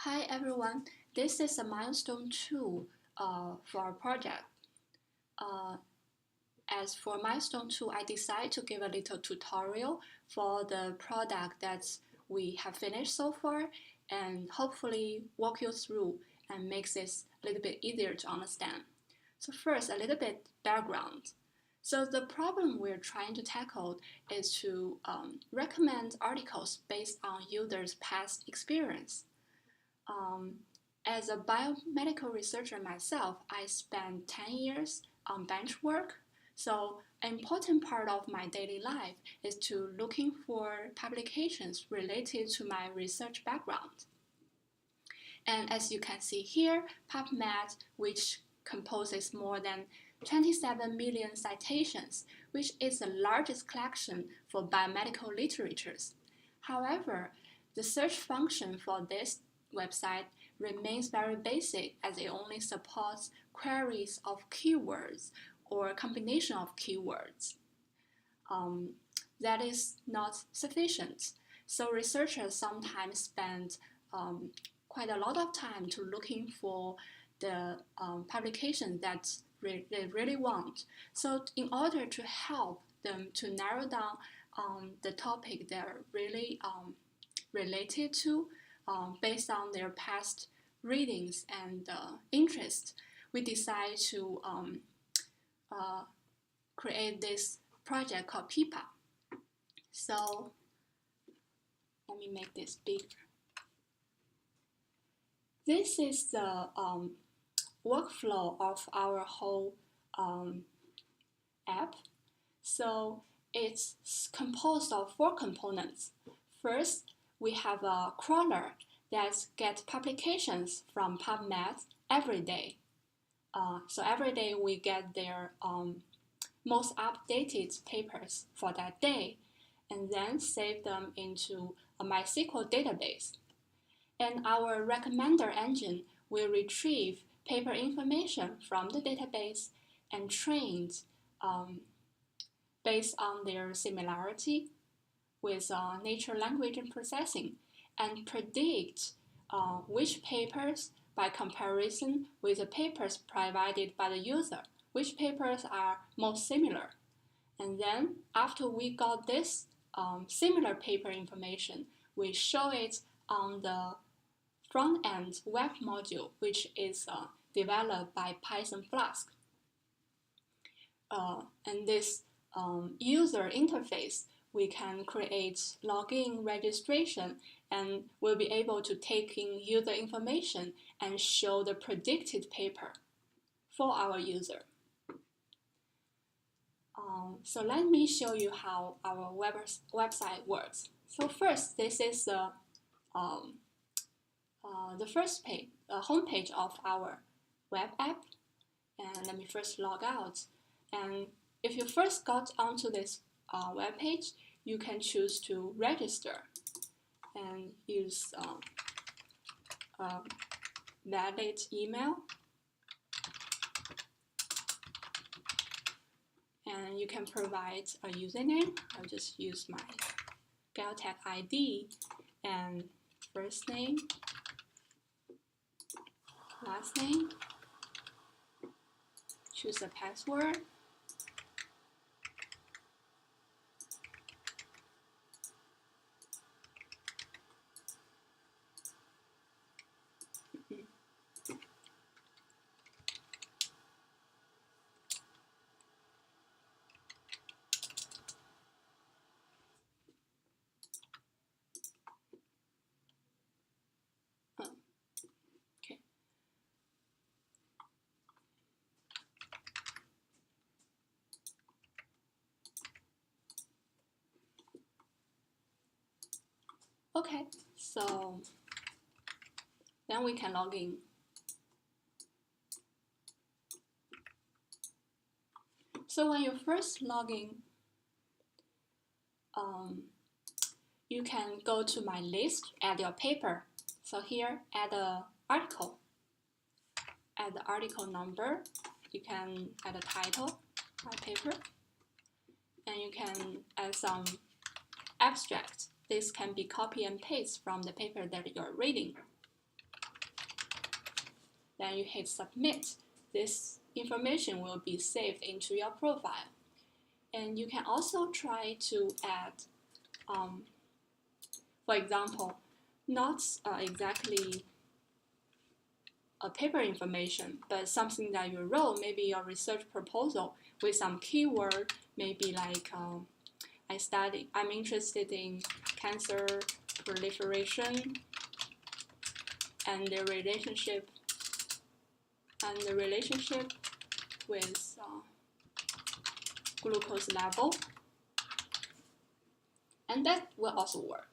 Hi everyone, this is a Milestone2 for our project. Uh, as for Milestone2, I decided to give a little tutorial for the product that we have finished so far and hopefully walk you through and makes this a little bit easier to understand. So first, a little bit background. So the problem we're trying to tackle is to recommend articles based on users' past experience. Um, as a biomedical researcher myself, I spent 10 years on bench work. So an important part of my daily life is to looking for publications related to my research background. And as you can see here, Pubmed, which composes more than 27 million citations, which is the largest collection for biomedical literatures. However, the search function for this website remains very basic as it only supports queries of keywords or a combination of keywords. That is not sufficient. So researchers sometimes spend quite a lot of time to looking for the publication that they really want. So in order to help them to narrow down the topic they're really related to, based on their past readings and interest, we decide to create this project called PIPA. So let me make this bigger. This is the workflow of our whole app. So it's composed of 4 components. First, we have a crawler that gets publications from Pubmed every day. So every day we get their most updated papers for that day and then save them into a MySQL database. And our recommender engine will retrieve paper information from the database and trained based on their similarity with natural language and processing and predict which papers, by comparison with the papers provided by the user, which papers are most similar. And then after we got this similar paper information, we show it on the front-end web module, which is developed by Python Flask. And this user interface, we can create login registration and we'll be able to take in user information and show the predicted paper for our user. So let me show you how our website works. So first, this is the first page, home page of our web app. And let me first log out. And if you first got onto this web page, you can choose to register and use valid email. And you can provide a username. I'll just use my Galtech ID and first name, last name, choose a password, okay. Okay, so then we can log in. So when you first log in, you can go to my list, add your paper. So here, add an article. Add the article number. You can add a title, my paper. And you can add some abstract. This can be copy and paste from the paper that you're reading. then you hit submit. This information will be saved into your profile. And you can also try to add, for example, not exactly a paper information, but something that you wrote, maybe your research proposal with some keyword, maybe like I'm interested in cancer proliferation and the relationship with glucose level, and that will also work.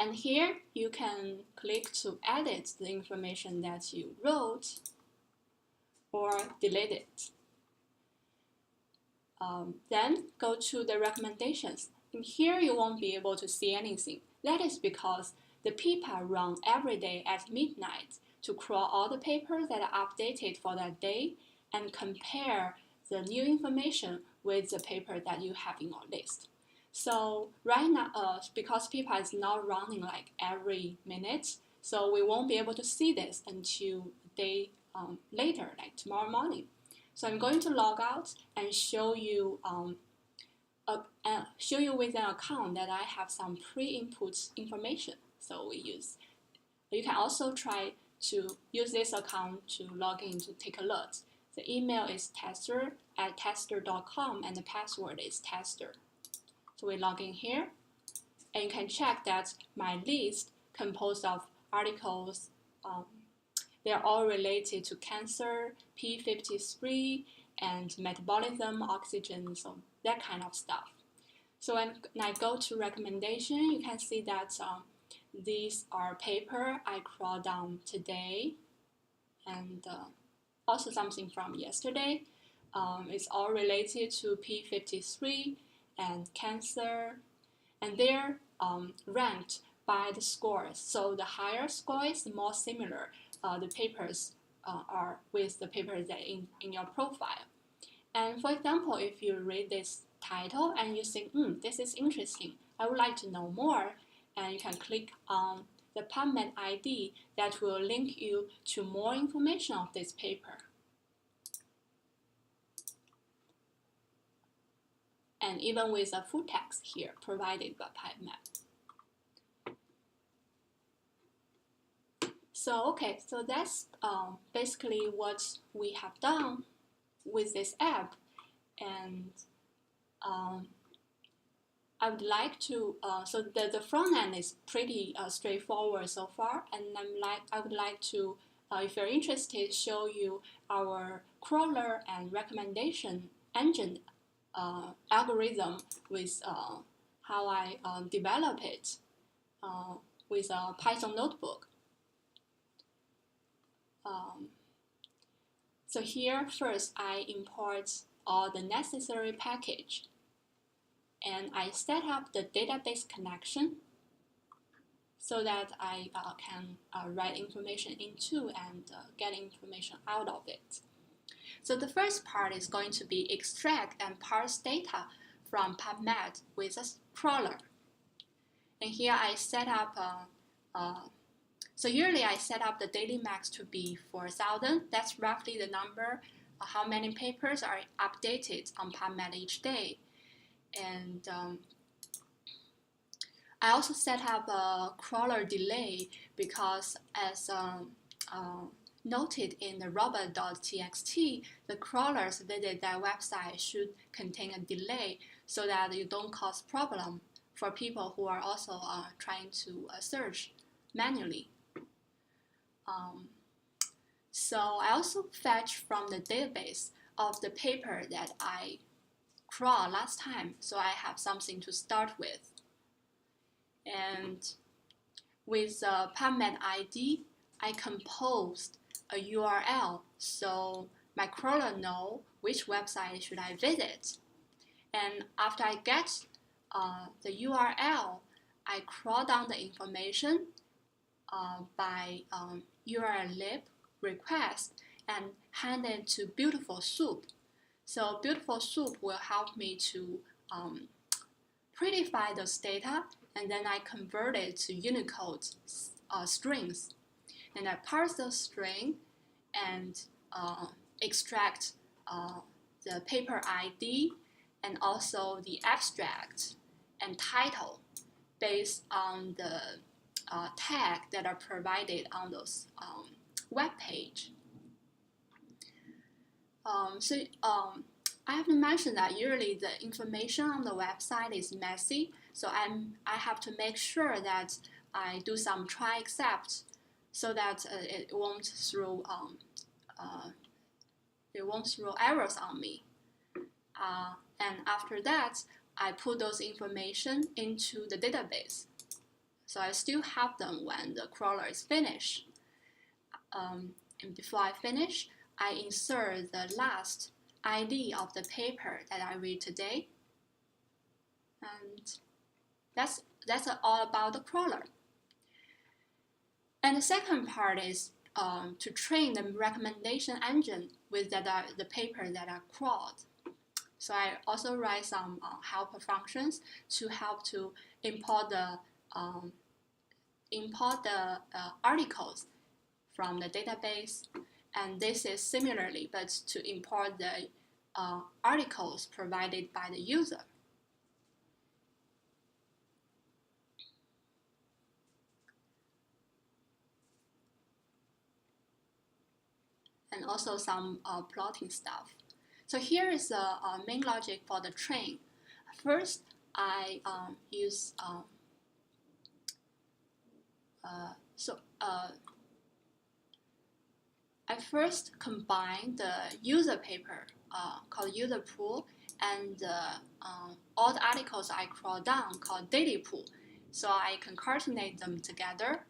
And here you can click to edit the information that you wrote or delete it. Then go to the recommendations. And here you won't be able to see anything. That is because the PIPA run every day at midnight to crawl all the papers that are updated for that day and compare the new information with the paper that you have in your list. So right now, because PIPA is not running like every minute, so we won't be able to see this until a day later, like tomorrow morning. So I'm going to log out and show you with an account that I have some pre-input information. So you can also try to use this account to log in to take a look. The email is tester@tester.com and the password is tester. So we log in here, and you can check that my list composed of articles, they're all related to cancer, P53, and metabolism, oxygen, so that kind of stuff. So when I go to recommendation, you can see that these are paper I crawled down today, and also something from yesterday. It's all related to P53 and cancer, and they're ranked by the scores. So the higher scores, the more similar the papers are with the papers that in your profile. And for example, if you read this title and you think, this is interesting, I would like to know more, and you can click on the Pubmed ID that will link you to more information of this paper. And even with a full text here provided by Pubmed. So that's basically what we have done with this app, and I would like to, so the front end is pretty straightforward so far, and I would like to, if you're interested, show you our crawler and recommendation engine algorithm with how I develop it with a Python notebook. So here first I import all the necessary package, and I set up the database connection so that I can write information into and get information out of it. So the first part is going to be extract and parse data from Pubmed with a crawler. And here I set up, so usually I set up the daily max to be 4,000. That's roughly the number, how many papers are updated on Pubmed each day. And I also set up a crawler delay because as noted in the robot.txt, the crawlers visit that website should contain a delay so that you don't cause problem for people who are also trying to search manually. So I also fetch from the database of the paper that I crawled last time, so I have something to start with. And with the Pubmed ID, I composed a URL so my crawler know which website should I visit. And after I get the URL, I crawl down the information by URL lib request and hand it to Beautiful Soup. So Beautiful Soup will help me to prettify those data, and then I convert it to Unicode strings. And I parse the string and extract the paper ID and also the abstract and title based on the tag that are provided on those web page. I have to mention that usually the information on the website is messy, so I have to make sure that I do some try except so that it won't throw errors on me. And after that, I put those information into the database. So I still have them when the crawler is finished. And before I finish, I insert the last ID of the paper that I read today. And that's all about the crawler. And the second part is to train the recommendation engine with the paper that are crawled. So I also write some helper functions to help to import the articles from the database, and this is similarly, but to import the articles provided by the user. And also some plotting stuff. So here is the main logic for the train. First, I use I first combine the user paper called user pool and all the articles I crawl down called daily pool. So I concatenate them together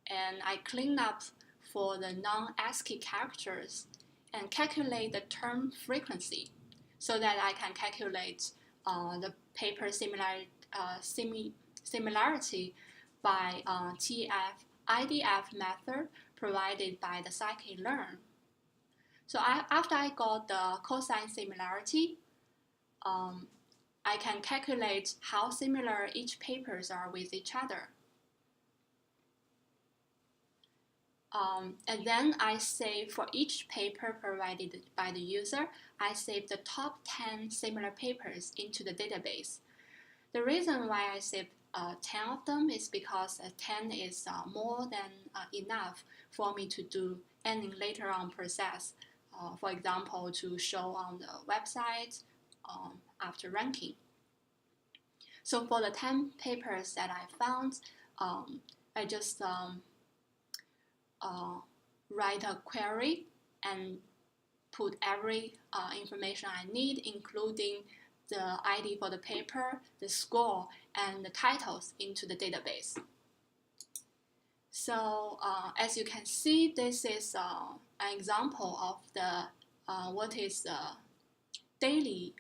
and I clean up for the non-ASCII characters and calculate the term frequency so that I can calculate the paper similarity by TF-IDF method provided by the scikit-learn. So after I got the cosine similarity, I can calculate how similar each papers are with each other. And then I save for each paper provided by the user, I save the top 10 similar papers into the database. The reason why I save 10 of them is because 10 is more than enough for me to do any later on process. For example, to show on the website after ranking. So for the 10 papers that I found, I just write a query and put every information I need, including the ID for the paper, the score, and the titles into the database. So as you can see, this is an example of the what is the daily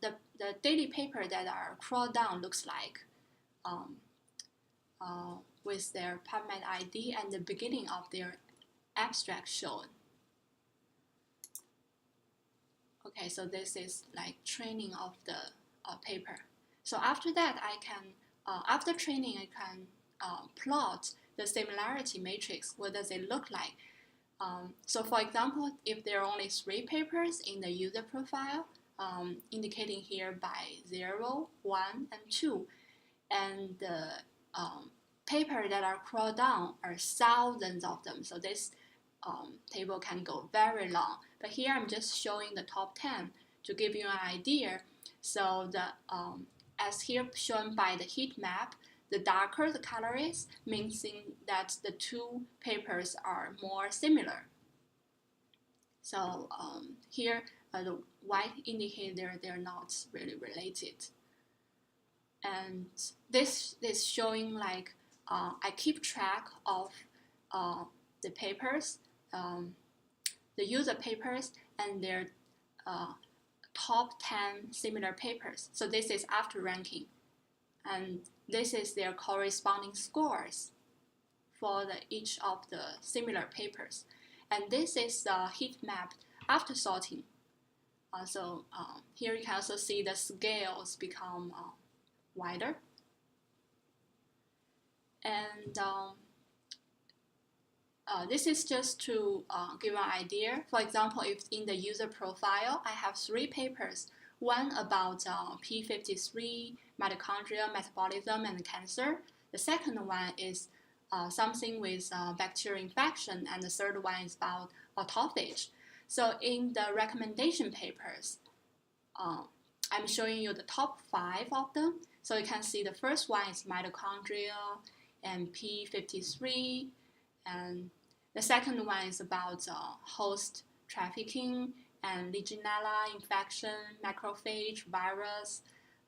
the daily paper that are crawled down looks like with their Pubmed ID and the beginning of their abstract shown. Okay, so this is like training of the paper. So after that, I can after training, I can plot the similarity matrix. What does it look like? So for example, if there are only 3 papers in the user profile, indicating here by 0, 1, and 2, and the paper that are crawled down are thousands of them. So this table can go very long. But here I'm just showing the top 10 to give you an idea. So the as here shown by the heat map, the darker the color is, meaning that the 2 papers are more similar. So here the white indicates they're not really related. And this is showing like I keep track of the papers, the user papers, and their top 10 similar papers. So this is after ranking. And this is their corresponding scores for each of the similar papers. And this is the heat map after sorting. So here you can also see the scales become wider. And This is just to give an idea. For example, if in the user profile, I have 3 papers, one about P53, mitochondrial metabolism and cancer. The second one is something with bacterial infection, and the third one is about autophagy. So in the recommendation papers, I'm showing you the top 5 of them. So you can see the first one is mitochondria and P53, and the second one is about host trafficking and Legionella infection, macrophage, virus,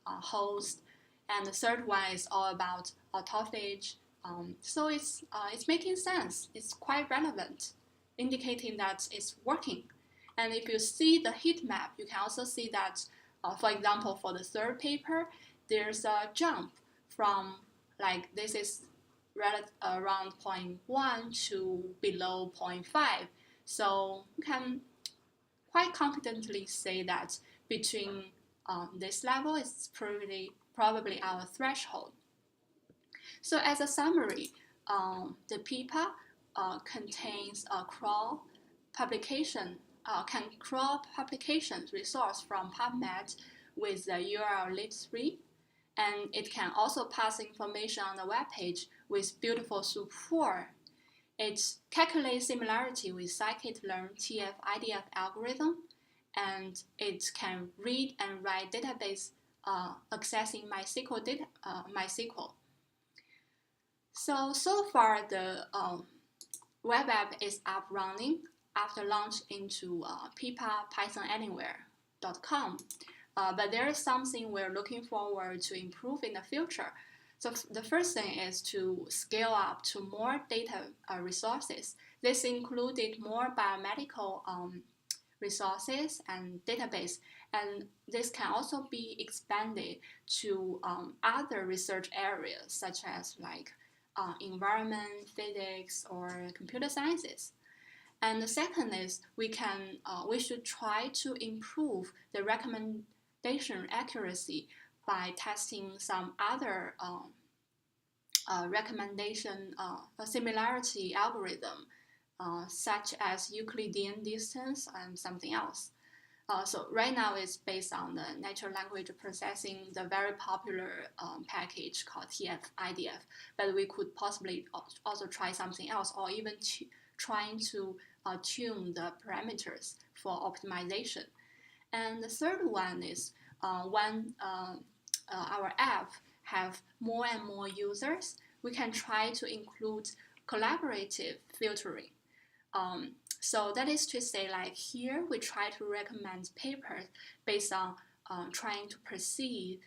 host, and the third one is all about autophagy. So it's making sense. It's quite relevant, indicating that it's working. And if you see the heat map, you can also see that, for example, for the third paper, there's a jump from, like, this is around 0.1 to below 0.5. So you can quite confidently say that between this level is probably our threshold. So as a summary, the PIPA contains a crawl publication, can crawl publications resource from Pubmed with the URL lib3, and it can also pass information on the web page with beautiful soup4. It calculates similarity with scikit-learn TF-IDF algorithm, and it can read and write database accessing MySQL. So far the web app is up running after launch into PIPA pythonanywhere.com. But there is something we're looking forward to improve in the future. So the first thing is to scale up to more data resources. This included more biomedical resources and database, and this can also be expanded to other research areas such as like environment, physics, or computer sciences. And the second is we should try to improve the recommendation accuracy by testing some other recommendation similarity algorithm, such as Euclidean distance and something else. So right now it's based on the natural language processing, the very popular package called TF-IDF, but we could possibly also try something else, or even trying to tune the parameters for optimization. And the third one is when our app have more and more users, we can try to include collaborative filtering. So that is to say, like here, we try to recommend papers based on trying to perceive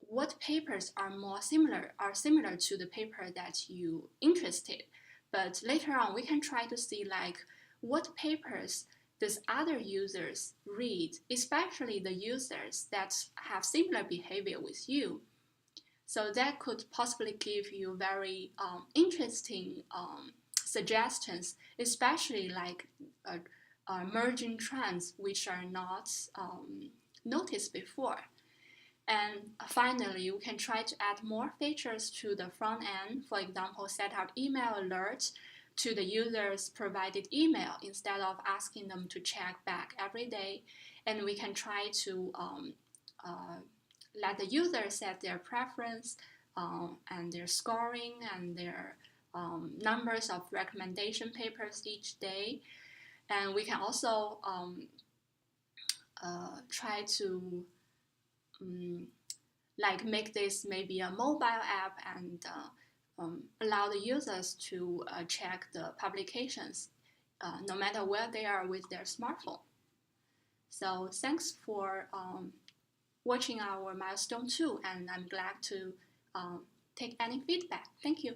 what papers are similar to the paper that you interested. But later on, we can try to see like what papers does other users read, especially the users that have similar behavior with you. So that could possibly give you very interesting suggestions, especially like emerging trends which are not noticed before. And finally, we can try to add more features to the front end. For example, set up email alerts to the user's provided email instead of asking them to check back every day. And we can try to let the user set their preference and their scoring and their numbers of recommendation papers each day. And we can also try to like make this maybe a mobile app and allow the users to check the publications no matter where they are with their smartphone. So thanks for watching our Milestone 2, and I'm glad to take any feedback. Thank you.